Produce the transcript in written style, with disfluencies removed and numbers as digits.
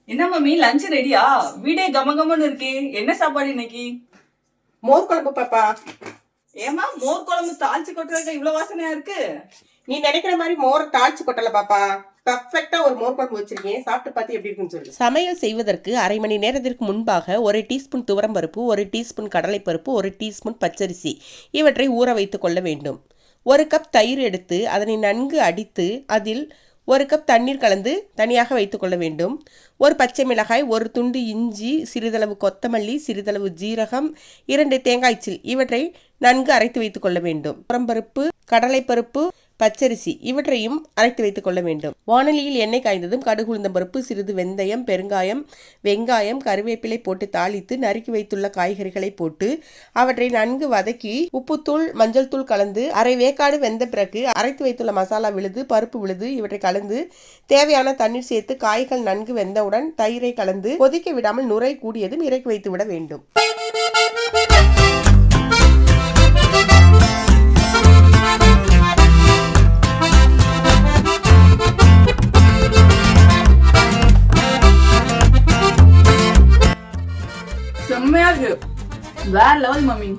என்ன mummy lunch ரெடியா? வீடே கமகமன்னு இருக்கே. என்ன சாப்பாடு இன்னைக்கு? மோர் குழம்பு பாப்பா. ஏமா மோர் குழம்பு தாளிச்சு கொட்டுறதுக்கு இவ்வளவு வாசனையா இருக்கு? நீ நினைக்கிற மாதிரி மோர் தாளிச்சு கொட்டல பாப்பா. பர்ஃபெக்ட்டா ஒரு மோர் குழம்பு வச்சிருக்கேன். சாப்பிட்டு பார்த்து எப்படி இருக்குன்னு சொல்லு. சமையல் செய்வதற்கு அரை மணி நேரத்திற்கு முன்பாக 1 டீஸ்பூன் துவரம்பருப்பு, 1 டீஸ்பூன் கடலைப்பருப்பு, 1 டீஸ்பூன் பச்சரிசி இவற்றை ஊற வைத்துக் கொள்ள வேண்டும். 1 கப் தயிர் எடுத்து அதனை நன்கு அடித்து அதில் 1 கப் தண்ணீர் கலந்து தனியாக வைத்துக் கொள்ள வேண்டும். 1 பச்சை மிளகாய், 1 துண்டு இஞ்சி, சிறிதளவு கொத்தமல்லி, சிறிதளவு ஜீரகம், 2 தேங்காய்ச்சில் இவற்றை நன்கு அரைத்து வைத்துக் கொள்ள வேண்டும். துவரம்பருப்பு, கடலைப்பருப்பு, பச்சரிசி இவற்றையும் அரைத்து வைத்துக் கொள்ள வேண்டும். வாணலியில் எண்ணெய் காய்ந்ததும் கடுகு, உளுந்தம்பருப்பு, சிறிது வெந்தயம், பெருங்காயம், வெங்காயம், கருவேப்பிலை போட்டு தாளித்து நறுக்கி வைத்துள்ள காய்கறிகளை போட்டு அவற்றை நன்கு வதக்கி உப்புத்தூள், மஞ்சள் தூள் கலந்து அரை வேக்காடு வெந்த பிறகு அரைத்து வைத்துள்ள மசாலா விழுது, பருப்பு விழுது இவற்றை கலந்து தேவையான தண்ணீர் சேர்த்து காய்கள் நன்கு வெந்தவுடன் தயிரை கலந்து கொதிக்க விடாமல் நுரை கூடியதும் இறக்கி வைத்து விட வேண்டும். செம்மையா இருக்கு. வேற லெவல் மம்மி.